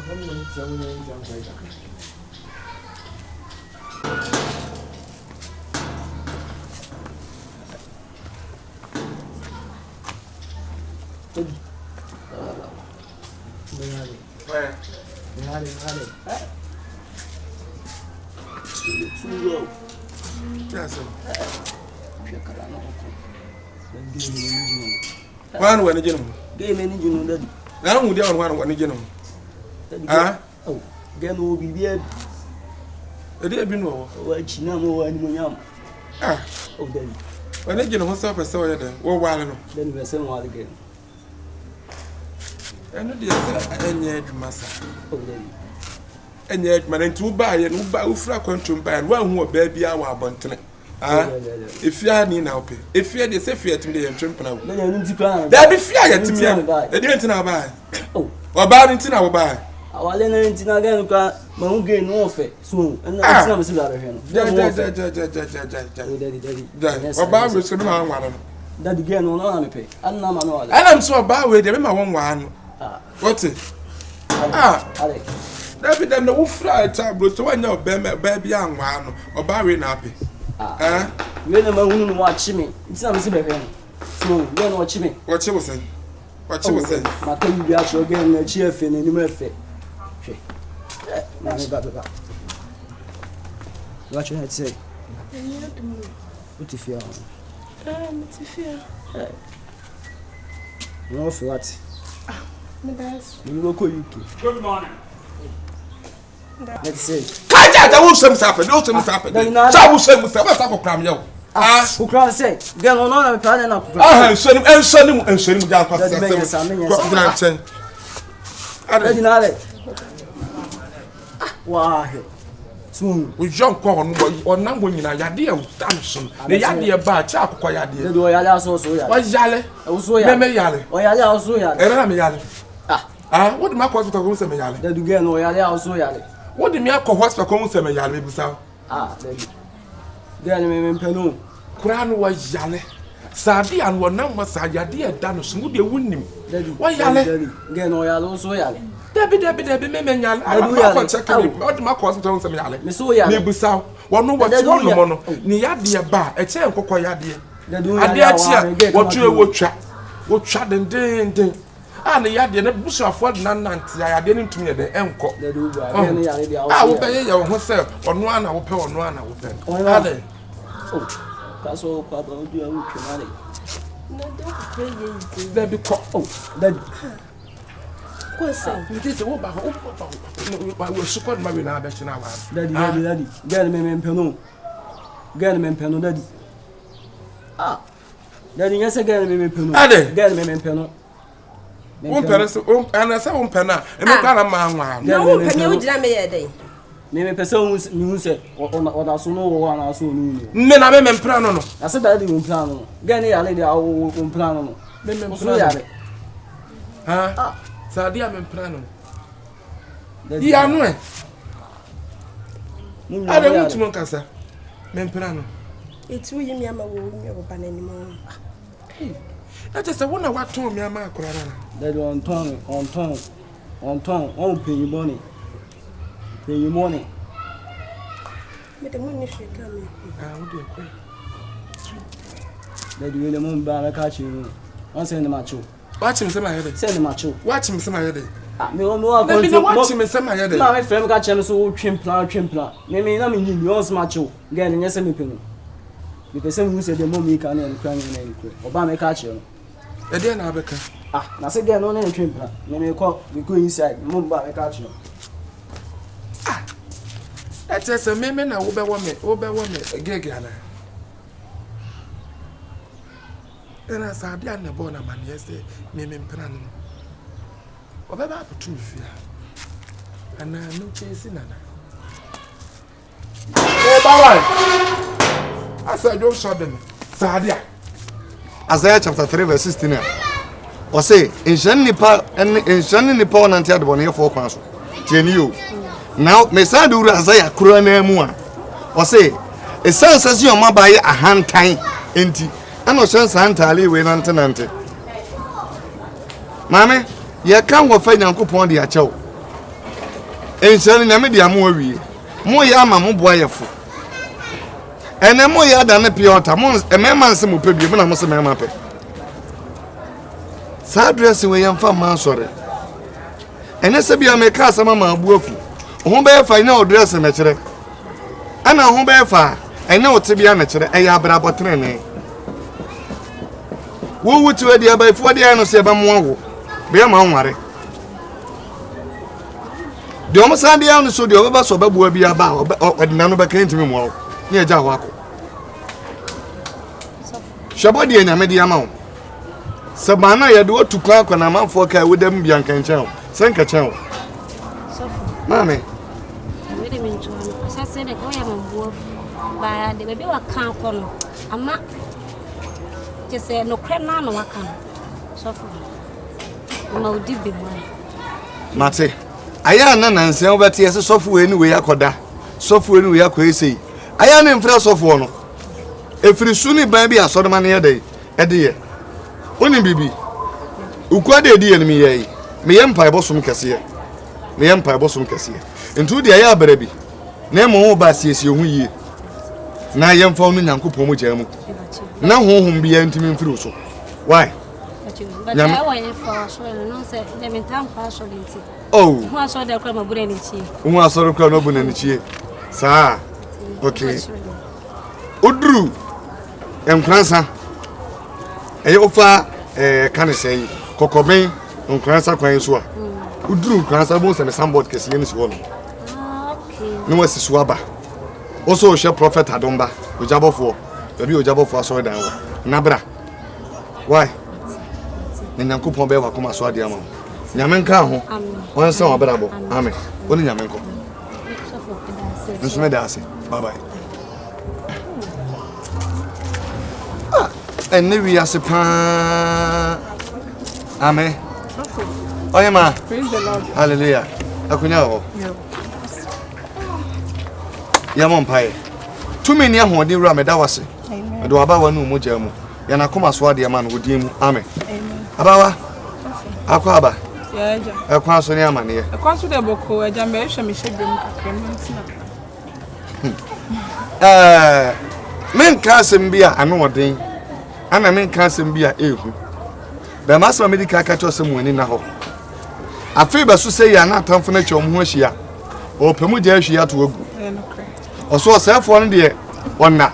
One when again. Game any you know that. Now we don't want one again. Ah, oh, Gan will be there. A dear been over. What she know and yam. Ah, Oh, then. When again, what's up? I saw you then. Well, while Then we're saying what again. And the yet, Massa. Oh, then. And yet, man, and to buy and who buy Ufra country buy and one who baby our bonnet. Ah, if you are now pay. If you are the safe yet to the entrepreneur, there be fear yet to me. They didn't know buy. Oh, or bad into our buy. Our Lennon in again, my own gain warfare soon, and I'm still out of him. Daddy, or bad was going on. That again on army pay. And I'm so bad with them. I want one. What's it? Ah, that be them the Ufra tableau to one your baby young one or Barry Nappy. Ah, you never watch me. It's not so bad. So, then watch me. What you was saying? What you was saying? My thing be actually again a chief in the new fit. What you had say? What if you are? What if you are? No, for what? You look you. Good morning. Let's see. I will some happen. No, some happen. I will say, what's up, cram you? Ah, who can say? Get on a plan and I send him down past the I didn't know it. Why? Soon we jump on number in a yadia dancing. The yadia bar, chap, quiet. The Yala also. Why Yale? Also, Yale. Or Yale also Yale. Ah, what the Mark was to go to Yale? That again, or Yale also Yale. What the Mark was to go to Yale? Ah, then I Penu. Crown was Yale. Sadi and one number Sayadia Danus would be winning. Why Yale? Again, or Yale also Yale. Debbie, Memenial, I don't check out my cost on some Yale. Miss Oya, one know what you want. Niadia bar, a chair for Koyadia. I dare what you would chat and ding. And the Yadia, the bush of what none, I didn't to me at the encore. I will pay your herself on one, I will pay on one, I will pay. Oh, that's all, Papa, do you want to let me call. Oh, then. It is all about I will support my best in our daddy. Get him in Peno. Get him in Peno, daddy. Ah, daddy, yes, again, in Peno. Get him in Peno. One person, and I said, one penna, and I got a man. No, Peno, did I make a day? Maybe persons knew said, or I saw no one else who knew. Men are men plano. I said, I didn't plan. Get a lady, I will plan. Men, ah. Sadia memprano. Ya no e. I don't want to Moncasa. Memprano. It's we me ama wo me oba na anymore. That is the one I want to me ama kurara. That on ton, pay money. Pay you money. Me the money should come. Ah, what do you pay? That you the moon ba catch you. On send the macho. Watch him, my head. Send him macho. Watch him, my head. Me watch him, my head. My friend catch him so chimpla. Maybe I mean you also macho. Getting yes, me penny. Because some who said the mommy can and crying and Obama catch you. A dear Nabeca. Ah, I said, get on any chimpla. Maybe we go inside, Mumba catch you. Ah, that's just a man. I will be woman, a gig. And I said, I am born a man yesterday, Mimim Pran. What about two fear? And I am no chasing Nana. Oh, Baba! I said, don't show them. Sadia. Isaiah chapter 3, verse 16. Or say, in Shanny Paul and Ted one here for council. Genu. Now, Messadu Isaiah Kurane Mua. Or say, a son says your mother by a hand time. I no chance entirely we nante. Mame, ye can go find Uncle Pondi a chow. enhyira nyame de amo awie mo ya ama mo boa yefo ene mo ya da ne piota mo emema nse mo pebie na mo se mema pe sa address we yamfa ma sore ene se bia me ka asama ma abu afu ho be fa ina address me kire ana ho be fa ina wote bia me kire e ya abra botre ne wo wuti we dia ba ifo dia no se ba mo awo be ma nware de omo sa dia no so de obeba so ba bua bia ba odina no ba kan ntimi mo awo ne eja ho akọ shabo de nyame de ama wo sabana ya de otukwa akọ na manfo ka wodam bia nkan chen sen ka chen mame we de mincho asase de ko ya mambo ba de bebe wa kan ko no ama je se no kre na no waka sofo ma odi be mo mate aya na nanse obete yese sofo we ni we yakoda sofo we ni we yakoyesei aya na mfra sofo no efiri suni ban bi asodoma na yede ye oni bibi ukwade edi ye ni me ye mpa ebosom kese ntu de aya abere bi na mo ho ba siesie ho yie na ye mfa onu nyankopon mo jamu na hohom bi ntimi mfiri so why nyame wa ye fa so no se de mentam pa so lenti oh ho aso de kra mabure ni chie ho aso kra no bu na ni chie sa okay odru enkransa eye ofa kanisei kokoben enkransa kwan so a odru enkransa bo se me sandboard kese ni so no okay no wasi so aba also she prophet adomba ojabofo ebi ojabofo aso dan wo nabra why nyankopon be wa koma so ade ama nyame nka ho won se obra bo amen woni nyame nko nso me da ase bye bye enne wi ase pa amen oye ma praise the Lord hallelujah akunya ho ya mo mpae tumi ni ahode wura me da wase amen do aba wa no mo jamu ya na koma so ade ama no odi mu amen amen abawa akwa aba ya eja akwa so ni amane ye akwa so de boko eja me hwe me hyebem kakrem ntina men kasem bia ano oden ana men kasem bia ehu be masama medical catch some wani na ho afi ba so say ya na atamfo na chom ho ahia o pemu je ahia to agu oso osefo no de onna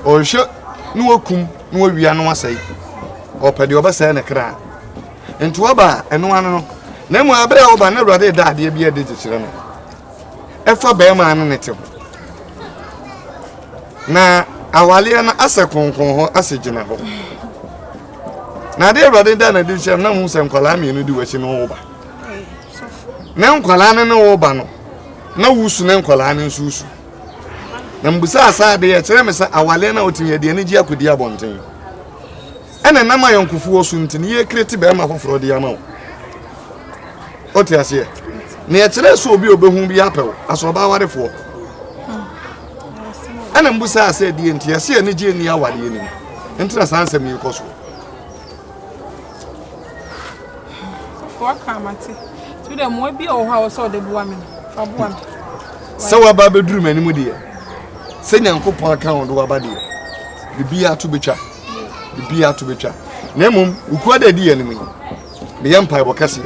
o hwe no akum no awia no asai o pede obasa na kra nto aba eno ano no na mu abre oba na ruade da ade bia de kire no efa be ma no nete na awale na ase konkon ho ase gina ho na de ruade da na de kire na mu se nkwala mienu di wachi no oba na nkwala ne no oba no na wusu na nkwala ne nsusu na mbusa asa de ye kire me sa awale na otinye de ne ji akodi abonten ene na ma yonkufu osu ntini ye kreti be ma foforo de ama o ti ase ne ye kire so obi obehu bi apew aso ba warefo ene mbusa asa de enti ase ne ji eni awade ni entra sanse mi koso for kamate to dem we bi o ha so de bua me fa bua me sawa ba beduru mani mu de se nyankopon aka ho do waba de bibia to betwa bibia to betwa na mum ukwa da di yanimi me yampa bokase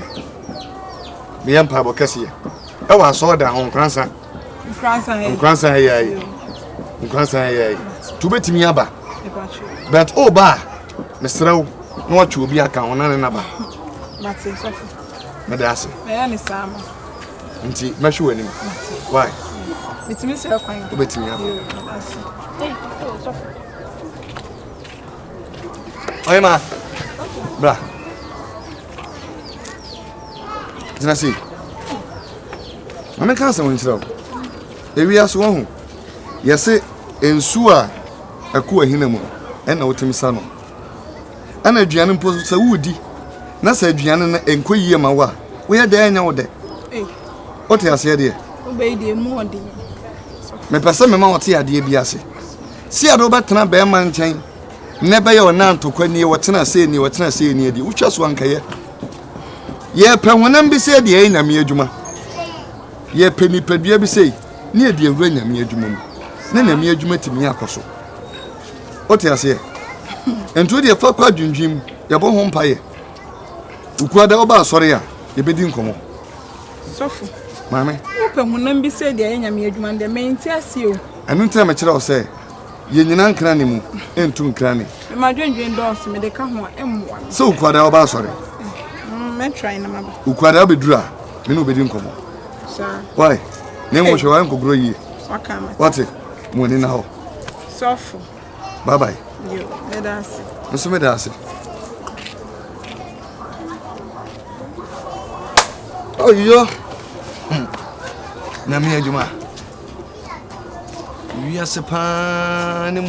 e wa so da ho nkransa hey to betimi aba but o ba mesrew no wachu obi aka ho na ba mate sofu medase me ya ni sama nti mahwe anim why bitimi se kwan betimi aba oye ma bra zina si ame kansa won chira ewi aso ho yese ensu a aku ahina mu ena wotimi sa no ana aduane mpo sa wudi na sa aduane na enkoyie ma wa wo ya da anya wo de o te ase de o be de mu odi me pese me ma wo te ade bi ase si ado betena be ma nchen nebe ye ona ntokani wotena se ni adi utwa so ankaye ye pe honam bi se de nyame adwuma ye peni pedua bi sei ne e de ewura nyame adwuma mu na nyame adwuma timi akoso ote ase ento de fa kwa dwundwim ye bo ho mpaye ukuada oba asore a ye bedi nkomo Sofu mame ope hunam bi sei de nyame adwuma de menti ase o anu ntia me kire o sei ye nyina nkra ne mu entu nkra ne ma dwendwen dɔɔso me de ka ho a emmoa so ukuada oba asore me try na maba ukuada obedura me no obedi nkomo sir why ne mo hwe wa nkogro yi waka ma what mo ni na ho Sofu bye bye yo me da ase nso me da ase oh yo na mi adwuma wi ase pa ne